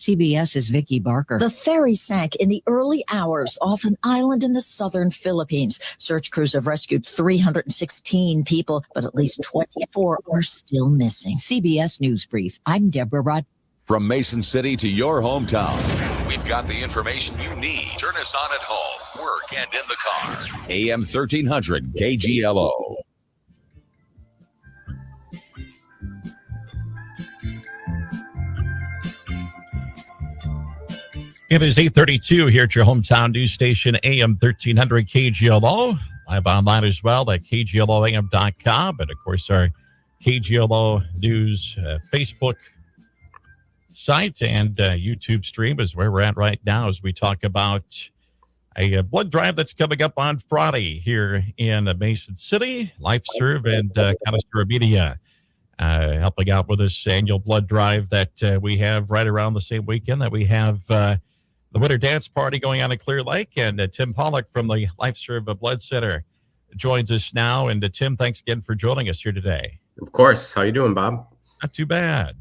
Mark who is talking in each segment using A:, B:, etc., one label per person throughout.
A: CBS's Vicki Barker.
B: The ferry sank in the early hours off an island in the southern Philippines. Search crews have rescued 316 people, but at least 24 are still missing.
A: CBS News Brief. I'm Deborah Rudd.
C: From Mason City to your hometown, we've got the information you need. Turn us on at home, work, and in the car. AM 1300 KGLO.
D: It is 8:32 here at your hometown news station, AM 1300 KGLO. Live online as well at KGLOAM.com. And, of course, our KGLO News Facebook site and YouTube stream is where we're at right now as we talk about a blood drive that's coming up on Friday here in Mason City. LifeServe and Connoisseur Media helping out with this annual blood drive that we have right around the same weekend that we have the Winter Dance Party going on at Clear Lake. And Tim Paluch from the LifeServe Blood Center joins us now. And Tim, thanks again for joining us here today.
E: Of course. How you doing, Bob?
D: Not too bad.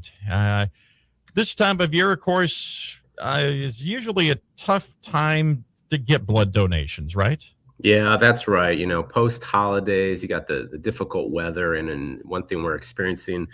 D: This time of year, of course, is usually a tough time to get blood donations, right?
E: Yeah, that's right. You know, post holidays, you got the difficult weather, and one thing we're experiencing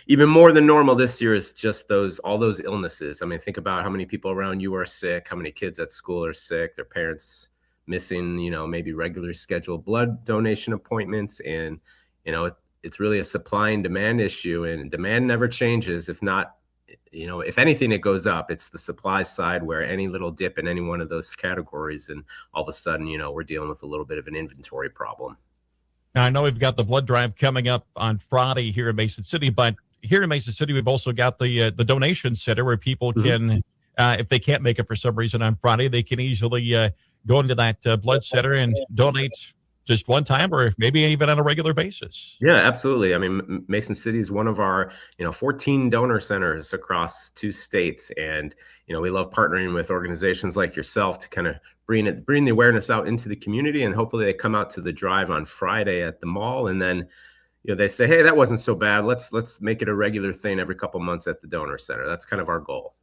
E: even more than normal this year is just all those illnesses. I mean, think about how many people around you are sick, how many kids at school are sick, their parents missing, maybe regular scheduled blood donation appointments, and it's really a supply and demand issue, and demand never changes. If anything, it goes up. It's the supply side where any little dip in any one of those categories, and all of a sudden, we're dealing with a little bit of an inventory problem.
D: Now, I know we've got the blood drive coming up on Friday here in Mason City, but here in Mason City, we've also got the donation center where people can, if they can't make it for some reason on Friday, they can easily go into that blood center and donate just one time or maybe even on a regular basis.
E: Yeah, absolutely. I mean, Mason City is one of our, 14 donor centers across 2 states. And, we love partnering with organizations like yourself to kind of bring the awareness out into the community. And hopefully they come out to the drive on Friday at the mall. And then, they say, hey, that wasn't so bad. Let's make it a regular thing every couple months at the donor center. That's kind of our goal.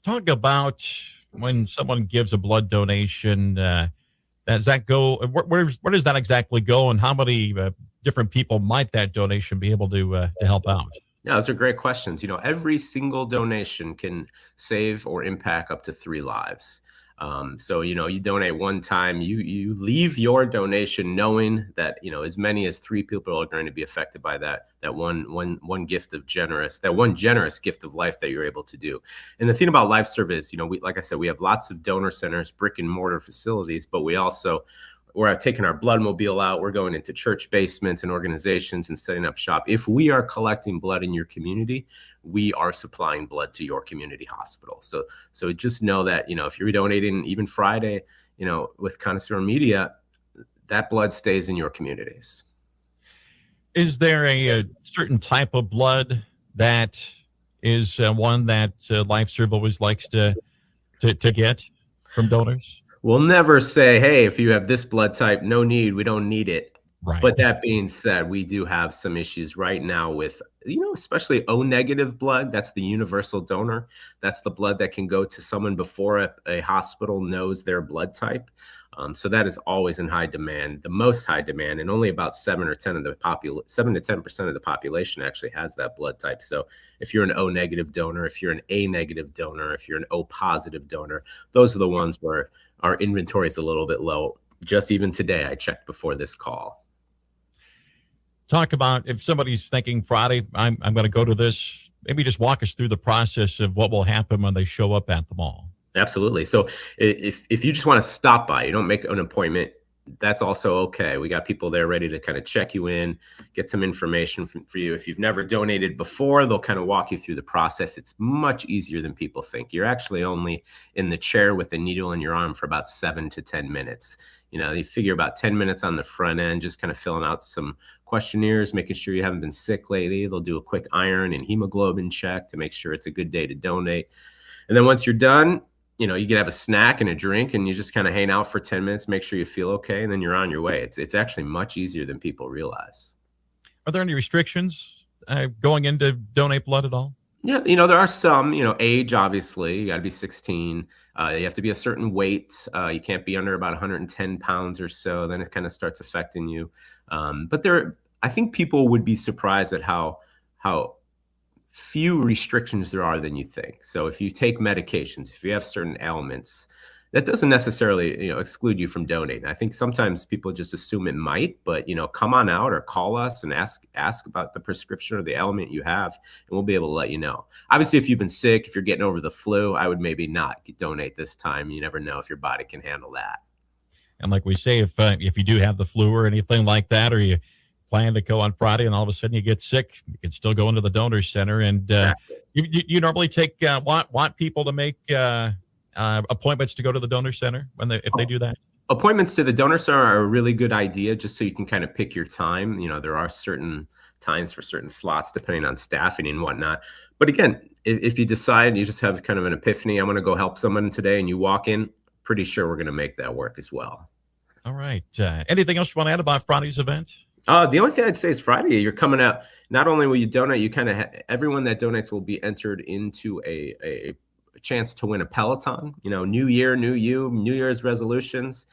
D: Talk about when someone gives a blood donation, does that go? Where does that exactly go, and how many different people might that donation be able to help out?
E: Yeah, those are great questions. Every single donation can save or impact up to 3 lives. So, you donate one time, you leave your donation knowing that, as many as 3 people are going to be affected by that one gift of generous gift of life that you're able to do. And the thing about LifeServe is, like I said, we have lots of donor centers, brick and mortar facilities, but we're taking our blood mobile out. We're going into church basements and organizations and setting up shop. If we are collecting blood in your community, we are supplying blood to your community hospital. So just know that, if you're donating even Friday, with Connoisseur Media, that blood stays in your communities.
D: Is there a certain type of blood that is one that LifeServe always likes to get from donors?
E: We'll never say, hey, if you have this blood type, no need, we don't need it. Right. But that being said, we do have some issues right now with, especially O negative blood. That's the universal donor. That's the blood that can go to someone before a hospital knows their blood type. So that is always in high demand, the most high demand, and only about 7 to 10% of the population actually has that blood type. So if you're an O negative donor, if you're an A negative donor, if you're an O positive donor, those are the ones where our inventory is a little bit low. Just even today, I checked before this call.
D: Talk about if somebody's thinking Friday, I'm going to go to this, maybe just walk us through the process of what will happen when they show up at the mall. Absolutely. So if you just want to stop by, you don't make an appointment, that's also okay. We got people there ready to kind of check you in, get some information for you. If you've never donated before, they'll kind of walk you through the process. It's much easier than people think. You're actually only in the chair with a needle in your arm for about 7 to 10 minutes. You figure about 10 minutes on the front end, just kind of filling out some questionnaires, making sure you haven't been sick lately. They'll do a quick iron and hemoglobin check to make sure it's a good day to donate. And then once you're done, you can have a snack and a drink, and you just kind of hang out for 10 minutes, make sure you feel okay, and then you're on your way. It's actually much easier than people realize. Are there any restrictions going in to donate blood at all?
E: Yeah, there are some, age, obviously, you got to be 16. You have to be a certain weight. You can't be under about 110 pounds or so. Then it kind of starts affecting you. But I think people would be surprised at how few restrictions there are than you think. So if you take medications, if you have certain ailments, that doesn't necessarily, exclude you from donating. I think sometimes people just assume it might, but come on out or call us and ask about the prescription or the ailment you have, and we'll be able to let you know. Obviously, if you've been sick, if you're getting over the flu, I would maybe not donate this time. You never know if your body can handle that.
D: And like we say, if you do have the flu or anything like that, or you plan to go on Friday and all of a sudden you get sick, you can still go into the donor center. And
E: Exactly.
D: you normally want people to make appointments to go to the donor center if they do that.
E: Appointments to the donor center are a really good idea, just so you can kind of pick your time. There are certain times for certain slots depending on staffing and whatnot. But again, if you decide you just have kind of an epiphany, I'm going to go help someone today, and you walk in, pretty sure we're going to make that work as well.
D: All right. Anything else you want to add about Friday's event?
E: The only thing I'd say is Friday, you're coming out. Not only will you donate, you kind of everyone that donates will be entered into a chance to win a Peloton. New year, new you, New Year's resolutions.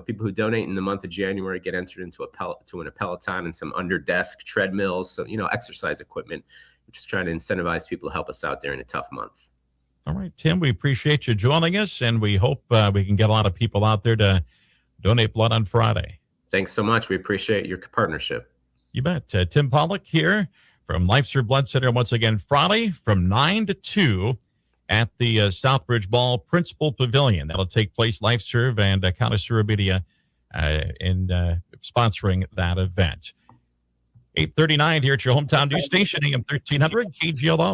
E: People who donate in the month of January get entered into to win a Peloton and some under desk treadmills. So exercise equipment. We're just trying to incentivize people to help us out during a tough month.
D: All right, Tim, we appreciate you joining us, and we hope we can get a lot of people out there to donate blood on Friday.
E: Thanks so much. We appreciate your partnership.
D: You bet. Tim Paluch here from LifeServe Blood Center once again Friday from 9 to 2 at the Southbridge Mall Principal Pavilion. That'll take place. LifeServe and Connoisseur Media in sponsoring that event. 8:39 here at your hometown news station, AM 1300 KGLO.